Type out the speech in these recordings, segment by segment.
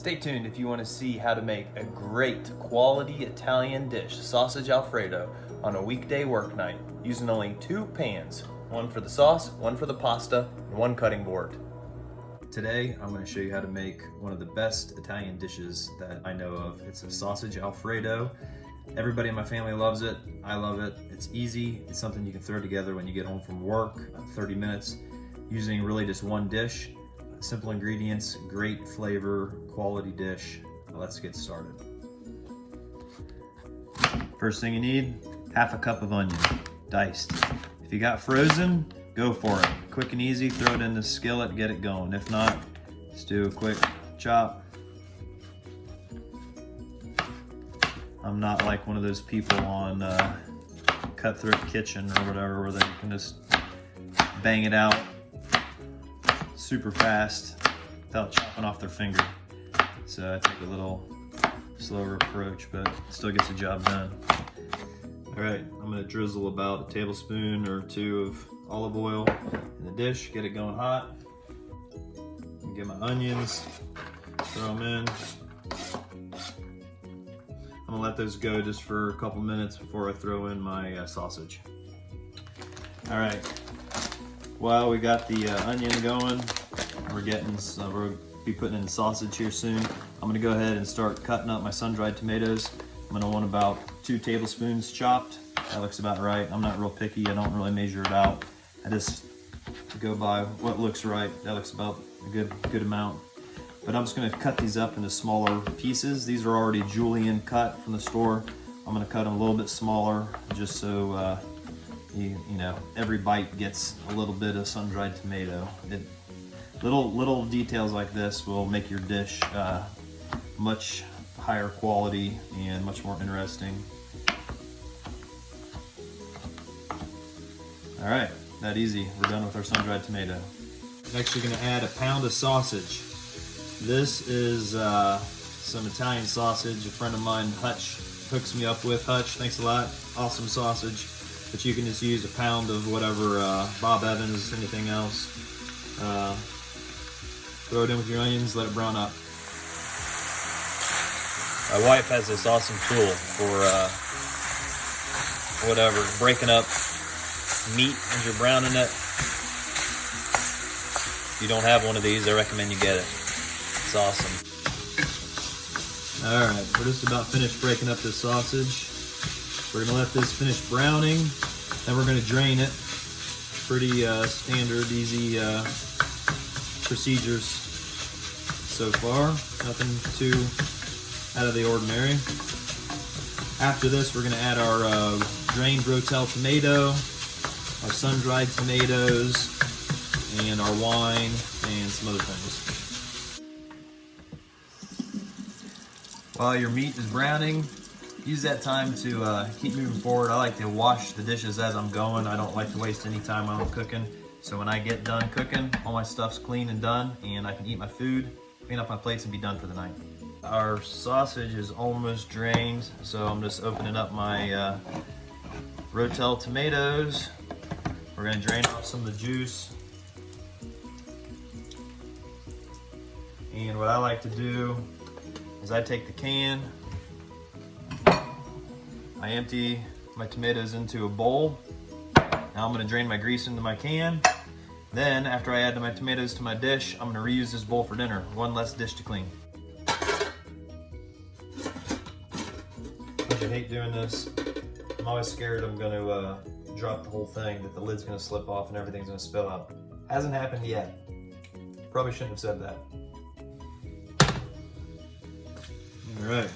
Stay tuned if you want to see how to make a great quality Italian dish, sausage Alfredo, on a weekday work night using only 2 pans, one for the sauce, one for the pasta, and 1 cutting board. Today, I'm going to show you how to make one of the best Italian dishes that I know of. It's a sausage Alfredo. Everybody in my family loves it. I love it. It's easy. It's something you can throw together when you get home from work, 30 minutes, using really just one dish. Simple ingredients, great flavor, quality dish. Let's get started. First thing you need, half a cup of onion, diced. If you got frozen, go for it. Quick and easy, throw it in the skillet, get it going. If not, just do a quick chop. I'm not like one of those people on Cutthroat Kitchen or whatever where they can just bang it out super fast without chopping off their finger. So I take a little slower approach, but it still gets the job done. All right, I'm gonna drizzle about a tablespoon or 2 of olive oil in the dish, get it going hot. Get my onions, throw them in. I'm gonna let those go just for a couple minutes before I throw in my sausage. All right, while we got the onion going, we'll be putting in the sausage here soon. I'm gonna go ahead and start cutting up my sun-dried tomatoes. I'm gonna want about 2 tablespoons chopped. That looks about right. I'm not real picky, I don't really measure it out. I just go by what looks right. That looks about a good amount. But I'm just gonna cut these up into smaller pieces. These are already julienne cut from the store. I'm gonna cut them a little bit smaller just so you know, every bite gets a little bit of sun-dried tomato. Little details like this will make your dish much higher quality and much more interesting. All right, that easy. We're done with our sun-dried tomato. Next, we're gonna add a pound of sausage. This is some Italian sausage a friend of mine, Hutch, hooks me up with. Hutch, thanks a lot. Awesome sausage. But you can just use a pound of whatever, Bob Evans, anything else. Throw it in with your onions, let it brown up. My wife has this awesome tool for whatever, breaking up meat as you're browning it. If you don't have one of these, I recommend you get it. It's awesome. All right, we're just about finished breaking up this sausage. We're gonna let this finish browning, then we're gonna drain it. Pretty standard, easy procedures so far. Nothing too out of the ordinary. After this, we're gonna add our drained rotelle tomato, our sun-dried tomatoes, and our wine, and some other things. While your meat is browning, use that time to keep moving forward. I like to wash the dishes as I'm going. I don't like to waste any time when I'm cooking. So when I get done cooking, all my stuff's clean and done, and I can eat my food, clean up my plates, and be done for the night. Our sausage is almost drained, so I'm just opening up my rotelle tomatoes. We're gonna drain off some of the juice. And what I like to do is I take the can, I empty my tomatoes into a bowl. Now I'm gonna drain my grease into my can. Then after I add my tomatoes to my dish, I'm gonna reuse this bowl for dinner. One less dish to clean. I hate doing this. I'm always scared I'm gonna drop the whole thing, that the lid's gonna slip off and everything's gonna spill out. Hasn't happened yet. Probably shouldn't have said that. All right,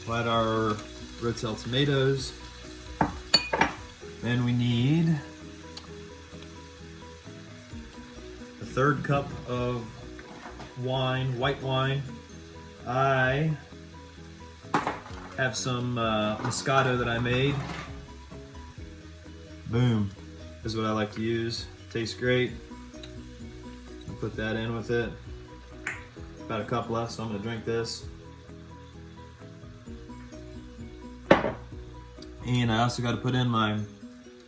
we'll add our rotelle tomatoes. Then we need a 1/3 cup of wine, white wine. I have some Moscato that I made. Boom, is what I like to use. Tastes great. I'll put that in with it. About a cup left, so I'm gonna drink this. And I also got to put in my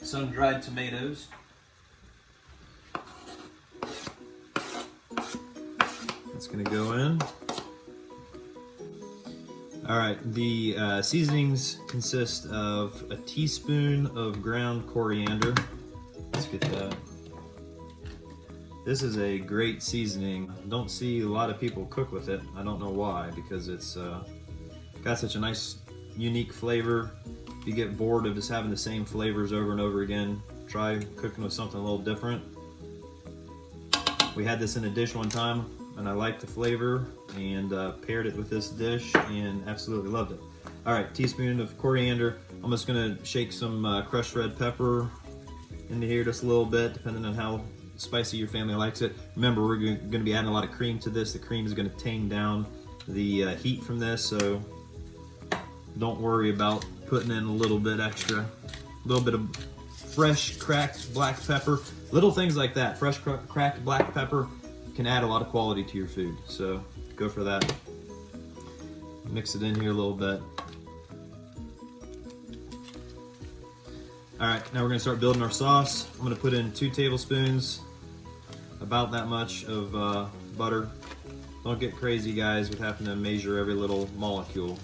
sun-dried tomatoes. That's gonna go in. All right, the seasonings consist of a teaspoon of ground coriander. Let's get that. This is a great seasoning. I don't see a lot of people cook with it. I don't know why, because it's got such a nice, unique flavor. If you get bored of just having the same flavors over and over again, try cooking with something a little different. We had this in a dish one time, and I liked the flavor, and paired it with this dish, and absolutely loved it. All right, teaspoon of coriander. I'm just gonna shake some crushed red pepper into here just a little bit, depending on how spicy your family likes it. Remember, we're going to be adding a lot of cream to this. The cream is going to tame down the heat from this, so don't worry about putting in a little bit extra. A little bit of fresh cracked black pepper. Little things like that, fresh cracked black pepper can add a lot of quality to your food, so go for that. Mix it in here a little bit. All right, now we're gonna start building our sauce. I'm gonna put in 2 tablespoons, about that much of butter. Don't get crazy, guys, with having to measure every little molecule.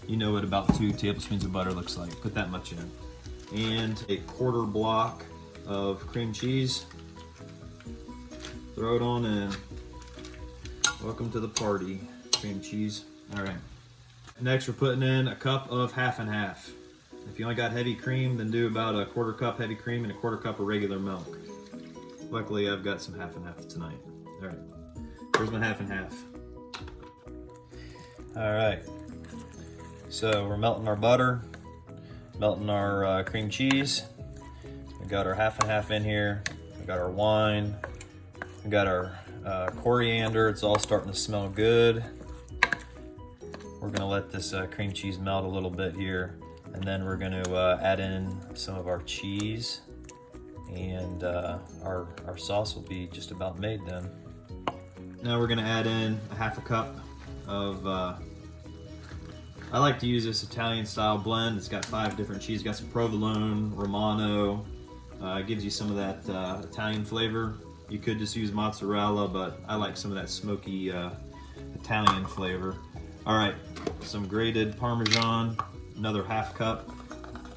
You know what about 2 tablespoons of butter looks like. Put that much in. And a 1/4 block of cream cheese. Throw it on in. Welcome to the party, cream cheese. All right. Next, we're putting in a cup of half and half. If you only got heavy cream, then do about a 1/4 cup heavy cream and a 1/4 cup of regular milk. Luckily, I've got some half and half tonight. All right, here's my half and half. All right, so we're melting our butter, melting our cream cheese. We got our half and half in here. We got our wine. We got our coriander. It's all starting to smell good. We're gonna let this cream cheese melt a little bit here. And then we're going to add in some of our cheese, and our sauce will be just about made then. Now we're going to add in a 1/2 cup of, I like to use this Italian style blend. It's got 5 different cheeses. Got some provolone, Romano. It gives you some of that Italian flavor. You could just use mozzarella, but I like some of that smoky Italian flavor. All right, some grated Parmesan. Another 1/2 cup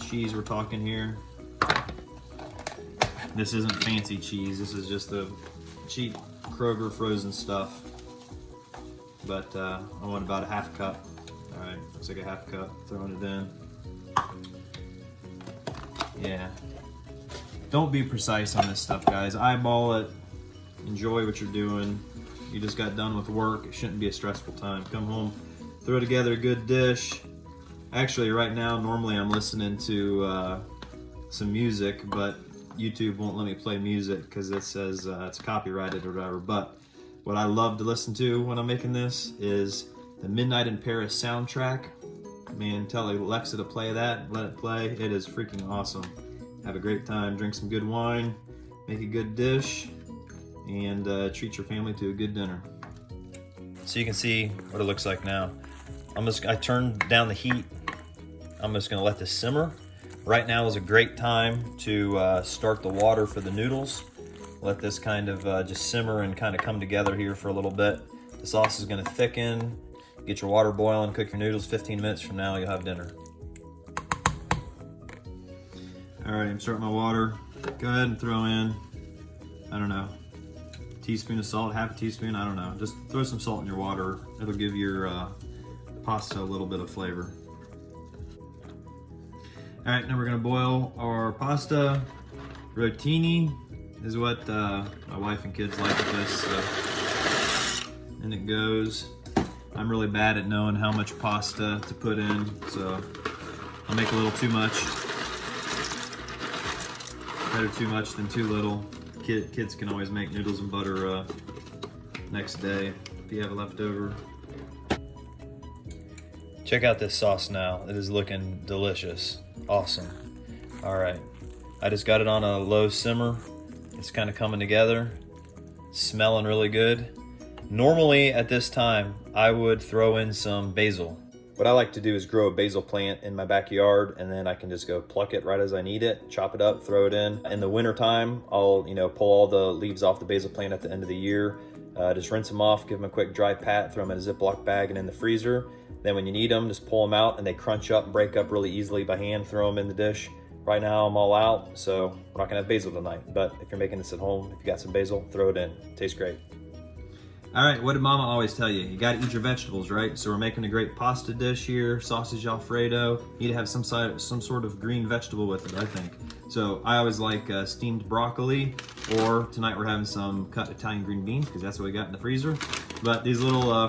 cheese we're talking here. This isn't fancy cheese. This is just the cheap Kroger frozen stuff. But I want about a 1/2 cup. All right, looks like a 1/2 cup. Throwing it in. Yeah. Don't be precise on this stuff, guys. Eyeball it. Enjoy what you're doing. You just got done with work. It shouldn't be a stressful time. Come home, throw together a good dish. Actually, right now, normally I'm listening to some music, but YouTube won't let me play music because it says it's copyrighted or whatever. But what I love to listen to when I'm making this is the Midnight in Paris soundtrack. Man, tell Alexa to play that, let it play. It is freaking awesome. Have a great time, drink some good wine, make a good dish, and treat your family to a good dinner. So you can see what it looks like now. I turned down the heat. I'm just gonna let this simmer. Right now is a great time to start the water for the noodles. Let this kind of just simmer and kind of come together here for a little bit. The sauce is gonna thicken. Get your water boiling, cook your noodles. 15 minutes from now, you'll have dinner. All right, I'm starting my water. Go ahead and throw in, I don't know, a teaspoon of salt, 1/2 teaspoon, I don't know. Just throw some salt in your water. It'll give your pasta a little bit of flavor. All right, now we're gonna boil our pasta. Rotini is what my wife and kids like with this. So. And it goes. I'm really bad at knowing how much pasta to put in, so I'll make a little too much. Better too much than too little. Kids can always make noodles and butter next day if you have it left over. Check out this sauce now. It is looking delicious. Awesome. All right. I just got it on a low simmer. It's kind of coming together. Smelling really good. Normally at this time, I would throw in some basil. What I like to do is grow a basil plant in my backyard, and then I can just go pluck it right as I need it, chop it up, throw it in. In the winter time, I'll pull all the leaves off the basil plant at the end of the year, Just rinse them off, give them a quick dry pat, throw them in a Ziploc bag and in the freezer. Then when you need them, just pull them out, and they crunch up and break up really easily by hand. Throw them in the dish. Right now I'm all out, so we're not gonna have basil tonight, but if you're making this at home, if you got some basil, throw it in. Tastes great. All right, what did Mama always tell you? You gotta eat your vegetables, right? So we're making a great pasta dish here, sausage Alfredo. You need to have some sort of green vegetable with it, I think. So I always like steamed broccoli, or tonight we're having some cut Italian green beans, because that's what we got in the freezer. But these little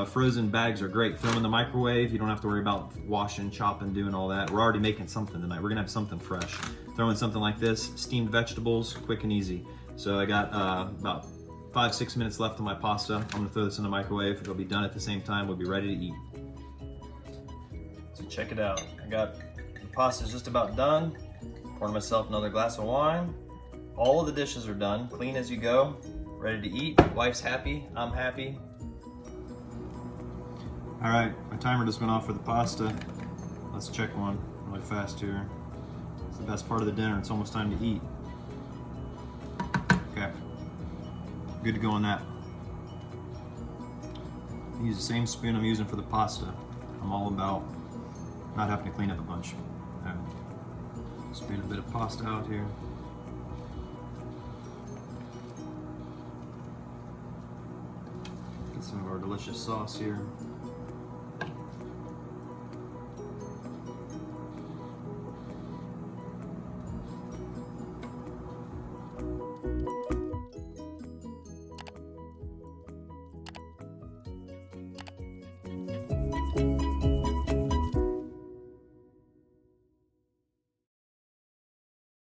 frozen bags are great. Throw them in the microwave. You don't have to worry about washing, chopping, doing all that. We're already making something tonight. We're gonna have something fresh. Throw in something like this, steamed vegetables, quick and easy. So I got about 5-6 minutes left on my pasta. I'm gonna throw this in the microwave. It'll be done at the same time. We'll be ready to eat. So check it out. I got the pasta's just about done. Pouring myself another glass of wine. All of the dishes are done, clean as you go, ready to eat. Wife's happy, I'm happy. All right, my timer just went off for the pasta. Let's check one really fast here. It's the best part of the dinner. It's almost time to eat. Okay. Good to go on that. Use the same spoon I'm using for the pasta. I'm all about not having to clean up a bunch. All right. Spoon a bit of pasta out here. Get some of our delicious sauce here.